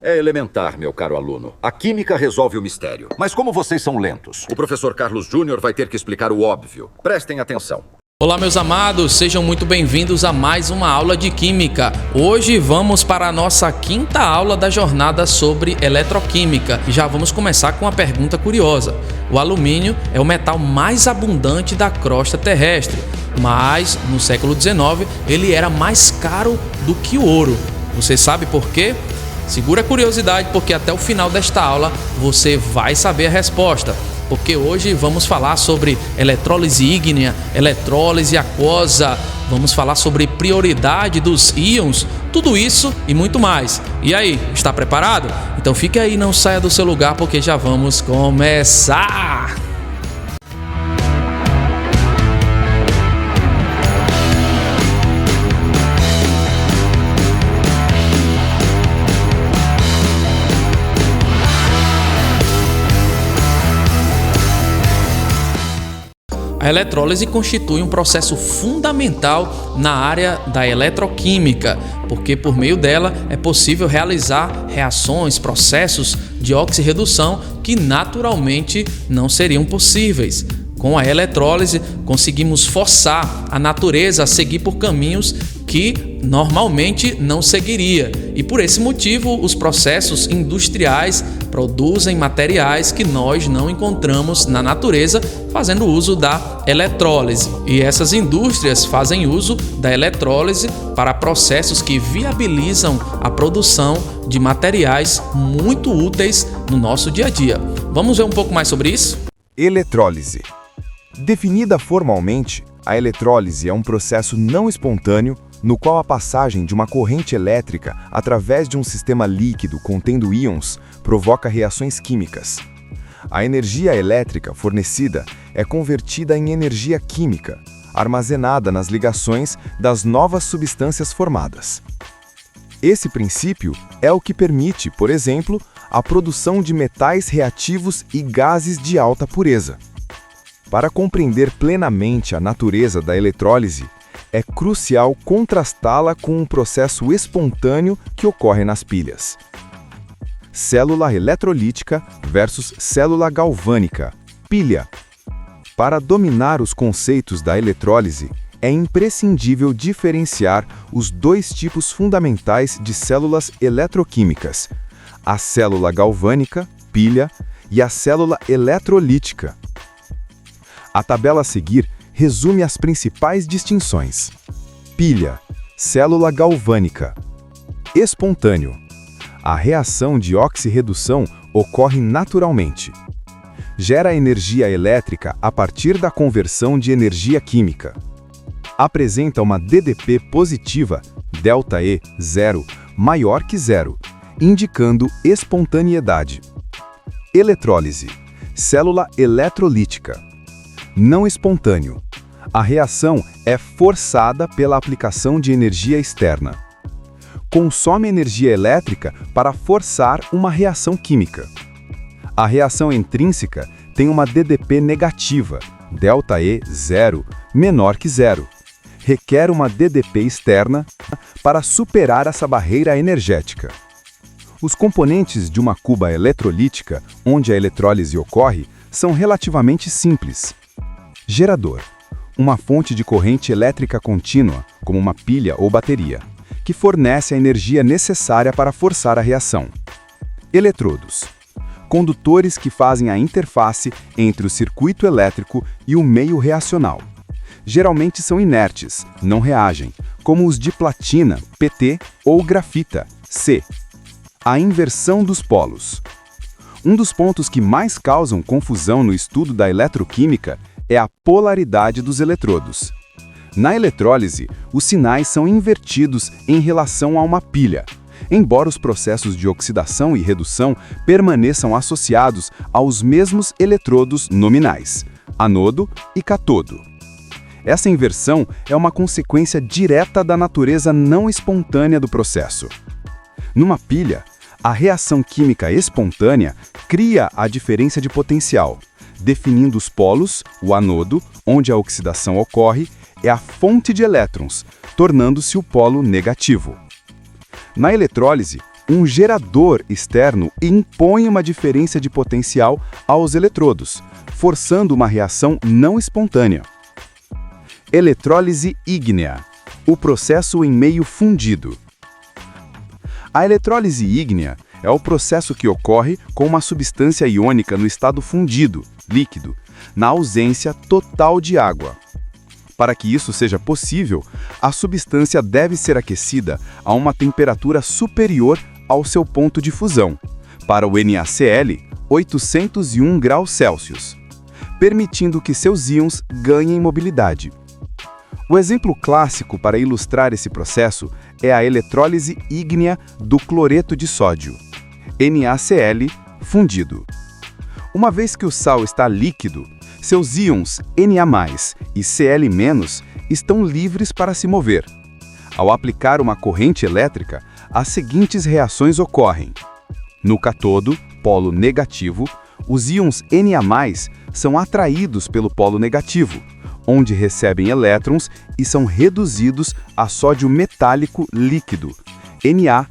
É elementar, meu caro aluno. A química resolve o mistério. Mas como vocês são lentos? O professor Carlos Júnior vai ter que explicar o óbvio. Prestem atenção. Olá, meus amados, sejam muito bem-vindos a mais uma aula de Química. Hoje vamos para a nossa quinta aula da jornada sobre eletroquímica e já vamos começar com uma pergunta curiosa. O alumínio é o metal mais abundante da crosta terrestre, mas no século XIX ele era mais caro do que o ouro. Você sabe por quê? Segura a curiosidade, porque até o final desta aula você vai saber a resposta. Porque hoje vamos falar sobre eletrólise ígnea, eletrólise aquosa, vamos falar sobre prioridade dos íons, tudo isso e muito mais. E aí, está preparado? Então fique aí, não saia do seu lugar, porque já vamos começar! A eletrólise constitui um processo fundamental na área da eletroquímica, porque por meio dela é possível realizar reações, processos de oxirredução que naturalmente não seriam possíveis. Com a eletrólise, conseguimos forçar a natureza a seguir por caminhos que normalmente não seguiria. E por esse motivo, os processos industriais produzem materiais que nós não encontramos na natureza, fazendo uso da eletrólise. E essas indústrias fazem uso da eletrólise para processos que viabilizam a produção de materiais muito úteis no nosso dia a dia. Vamos ver um pouco mais sobre isso? Eletrólise. Definida formalmente, a eletrólise é um processo não espontâneo no qual a passagem de uma corrente elétrica através de um sistema líquido contendo íons provoca reações químicas. A energia elétrica fornecida é convertida em energia química, armazenada nas ligações das novas substâncias formadas. Esse princípio é o que permite, por exemplo, a produção de metais reativos e gases de alta pureza. Para compreender plenamente a natureza da eletrólise, é crucial contrastá-la com um processo espontâneo que ocorre nas pilhas. Célula eletrolítica versus célula galvânica, pilha. Para dominar os conceitos da eletrólise, é imprescindível diferenciar os dois tipos fundamentais de células eletroquímicas: a célula galvânica, pilha, e a célula eletrolítica. A tabela a seguir resume as principais distinções. Pilha, célula galvânica. Espontâneo. A reação de oxirredução ocorre naturalmente. Gera energia elétrica a partir da conversão de energia química. Apresenta uma DDP positiva, ΔE 0, maior que zero, indicando espontaneidade. Eletrólise, célula eletrolítica. Não espontâneo. A reação é forçada pela aplicação de energia externa. Consome energia elétrica para forçar uma reação química. A reação intrínseca tem uma DDP negativa, ΔE 0, menor que zero. Requer uma DDP externa para superar essa barreira energética. Os componentes de uma cuba eletrolítica, onde a eletrólise ocorre, são relativamente simples. Gerador. Uma fonte de corrente elétrica contínua, como uma pilha ou bateria, que fornece a energia necessária para forçar a reação. Eletrodos. Condutores que fazem a interface entre o circuito elétrico e o meio reacional. Geralmente são inertes, não reagem, como os de platina, PT, ou grafita, C. A inversão dos polos. Um dos pontos que mais causam confusão no estudo da eletroquímica é a polaridade dos eletrodos. Na eletrólise, os sinais são invertidos em relação a uma pilha, embora os processos de oxidação e redução permaneçam associados aos mesmos eletrodos nominais, anodo e catodo. Essa inversão é uma consequência direta da natureza não espontânea do processo. Numa pilha, a reação química espontânea cria a diferença de potencial, definindo os polos. O anodo, onde a oxidação ocorre, é a fonte de elétrons, tornando-se o polo negativo. Na eletrólise, um gerador externo impõe uma diferença de potencial aos eletrodos, forçando uma reação não espontânea. Eletrólise ígnea, o processo em meio fundido. A eletrólise ígnea é o processo que ocorre com uma substância iônica no estado fundido, líquido, na ausência total de água. Para que isso seja possível, a substância deve ser aquecida a uma temperatura superior ao seu ponto de fusão, para o NaCl, 801 graus Celsius, permitindo que seus íons ganhem mobilidade. O exemplo clássico para ilustrar esse processo é a eletrólise ígnea do cloreto de sódio, NaCl fundido. Uma vez que o sal está líquido, seus íons Na+ e Cl- estão livres para se mover. Ao aplicar uma corrente elétrica, as seguintes reações ocorrem. No cátodo, polo negativo, os íons Na+ são atraídos pelo polo negativo, onde recebem elétrons e são reduzidos a sódio metálico líquido, NaL,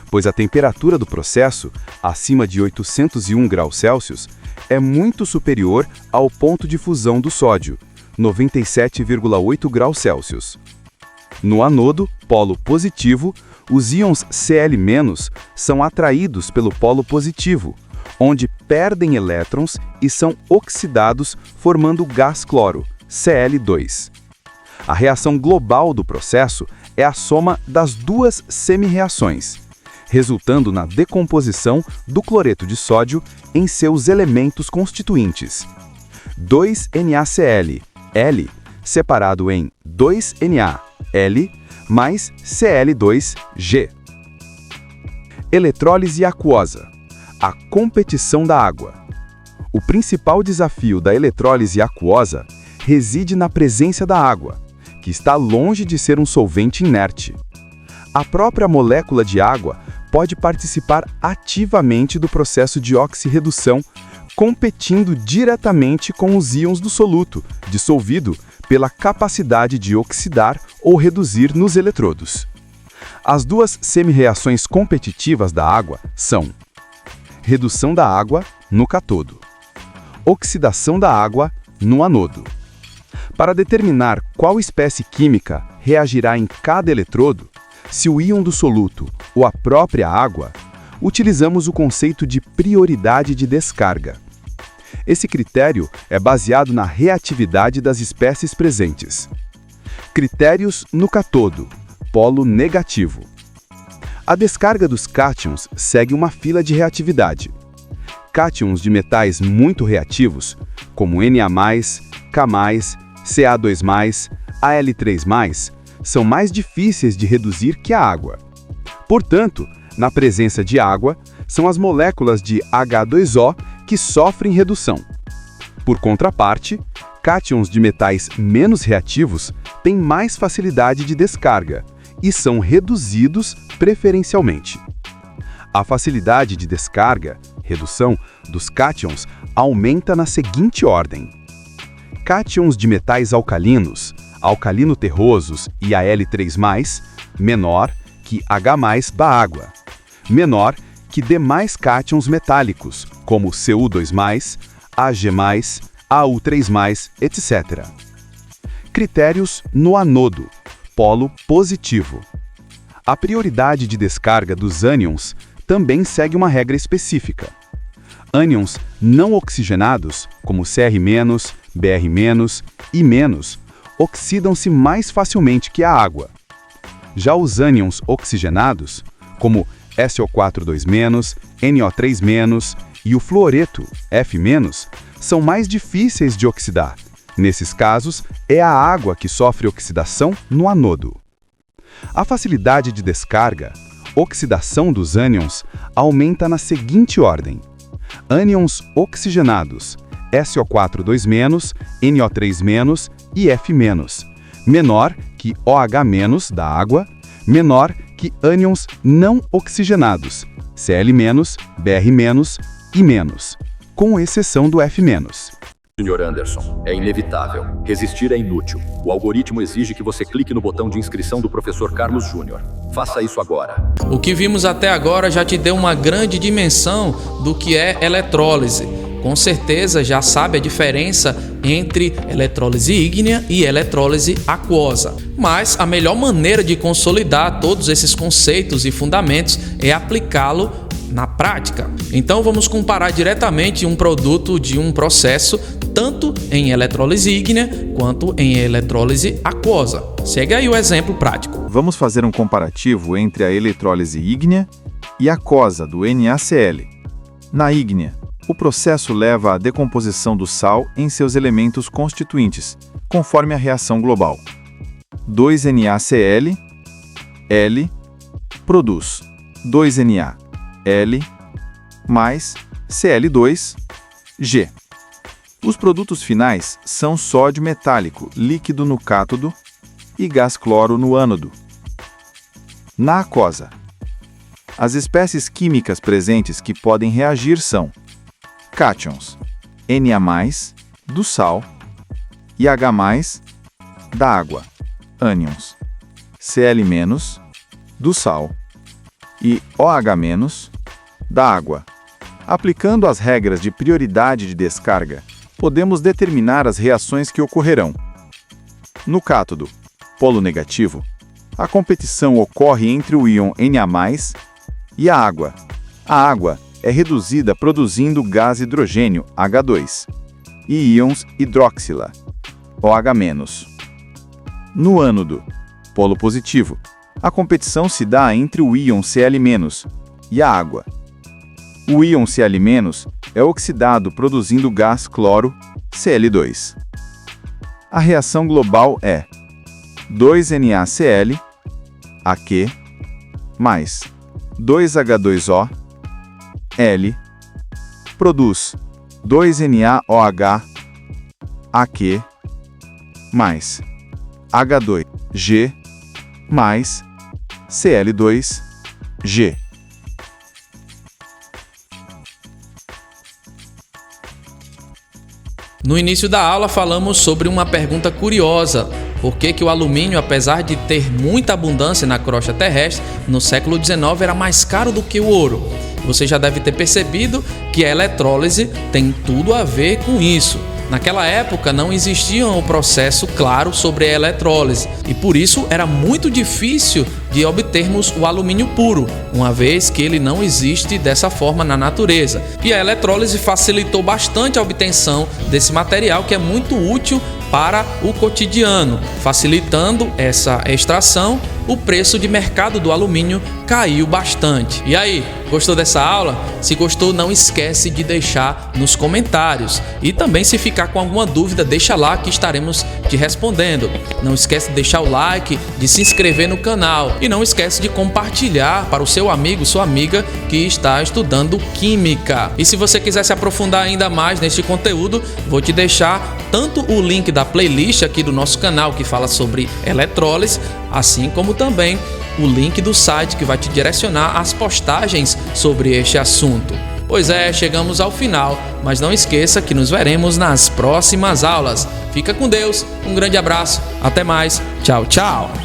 pois a temperatura do processo, acima de 801 graus Celsius, é muito superior ao ponto de fusão do sódio, 97,8 graus Celsius. No anodo, polo positivo, os íons Cl- são atraídos pelo polo positivo, onde perdem elétrons e são oxidados formando gás cloro, Cl2. A reação global do processo é a soma das duas semi-reações, resultando na decomposição do cloreto de sódio em seus elementos constituintes. 2NaCl, L, separado em 2Na, L, mais Cl2G. Eletrólise aquosa, a competição da água. O principal desafio da eletrólise aquosa reside na presença da água, que está longe de ser um solvente inerte. A própria molécula de água pode participar ativamente do processo de oxirredução, competindo diretamente com os íons do soluto, dissolvido pela capacidade de oxidar ou reduzir nos eletrodos. As duas semi-reações competitivas da água são redução da água no cátodo, oxidação da água no anodo. Para determinar qual espécie química reagirá em cada eletrodo, se o íon do soluto ou a própria água, utilizamos o conceito de prioridade de descarga. Esse critério é baseado na reatividade das espécies presentes. Critérios no cátodo, polo negativo. A descarga dos cátions segue uma fila de reatividade. Cátions de metais muito reativos, como Na+, K+, Ca2+, Al3+, são mais difíceis de reduzir que a água. Portanto, na presença de água, são as moléculas de H2O que sofrem redução. Por contraparte, cátions de metais menos reativos têm mais facilidade de descarga e são reduzidos preferencialmente. A facilidade de descarga, redução, dos cátions aumenta na seguinte ordem. Cátions de metais alcalinos, alcalino-terrosos e Al3+, menor que H+ da água, menor que demais cátions metálicos, como Cu2+, Ag+, Au3+, etc. Critérios no anodo, polo positivo. A prioridade de descarga dos ânions também segue uma regra específica. Ânions não oxigenados, como Cr-, Br- e-, oxidam-se mais facilmente que a água. Já os ânions oxigenados, como SO4 2-, NO3- e o fluoreto, F-, são mais difíceis de oxidar. Nesses casos, é a água que sofre oxidação no anodo. A facilidade de descarga, oxidação dos ânions, aumenta na seguinte ordem. Ânions oxigenados, SO4 2-, NO3- e F-, menor que OH- da água, menor que ânions não oxigenados, Cl-, Br- e-, com exceção do F-. Sr. Anderson, é inevitável. Resistir é inútil. O algoritmo exige que você clique no botão de inscrição do professor Carlos Júnior. Faça isso agora. O que vimos até agora já te deu uma grande dimensão do que é eletrólise. Com certeza já sabe a diferença entre eletrólise ígnea e eletrólise aquosa. Mas a melhor maneira de consolidar todos esses conceitos e fundamentos é aplicá-lo na prática. Então vamos comparar diretamente um produto de um processo tanto em eletrólise ígnea quanto em eletrólise aquosa. Segue aí o exemplo prático. Vamos fazer um comparativo entre a eletrólise ígnea e aquosa do NaCl. Na ígnea, o processo leva à decomposição do sal em seus elementos constituintes, conforme a reação global. 2NaCl, L, produz 2Na, L, mais Cl2, G. Os produtos finais são sódio metálico líquido no cátodo e gás cloro no ânodo. Na aquosa, as espécies químicas presentes que podem reagir são cátions, Na+, do sal, e H+, da água, ânions, Cl-, do sal, e OH-, da água. Aplicando as regras de prioridade de descarga, podemos determinar as reações que ocorrerão. No cátodo, polo negativo, a competição ocorre entre o íon Na+, e a água. A água é reduzida produzindo gás hidrogênio H2 e íons hidroxila, OH-. No ânodo, polo positivo, a competição se dá entre o íon Cl- e a água. O íon Cl- é oxidado produzindo gás cloro Cl2. A reação global é 2NaCl, Aq, mais 2H2O, L, produz 2NaOH, Aq, mais H2G, mais Cl2G. No início da aula falamos sobre uma pergunta curiosa: por que o alumínio, apesar de ter muita abundância na crosta terrestre, no século XIX era mais caro do que o ouro? Você já deve ter percebido que a eletrólise tem tudo a ver com isso. Naquela época não existia um processo claro sobre a eletrólise e por isso era muito difícil de obtermos o alumínio puro, uma vez que ele não existe dessa forma na natureza. E a eletrólise facilitou bastante a obtenção desse material que é muito útil para o cotidiano. Facilitando essa extração, o preço de mercado do alumínio caiu bastante. E aí, gostou dessa aula? Se gostou, não esquece de deixar nos comentários. E também, se ficar com alguma dúvida, deixa lá que estaremos te respondendo. Não esquece de deixar o like, de se inscrever no canal e não esquece de compartilhar para o seu amigo, sua amiga que está estudando Química. E se você quiser se aprofundar ainda mais neste conteúdo, vou te deixar tanto o link da playlist aqui do nosso canal que fala sobre eletrólise, assim como também o link do site que vai te direcionar às postagens sobre este assunto. Pois é, chegamos ao final, mas não esqueça que nos veremos nas próximas aulas. Fica com Deus, um grande abraço, até mais, tchau, tchau!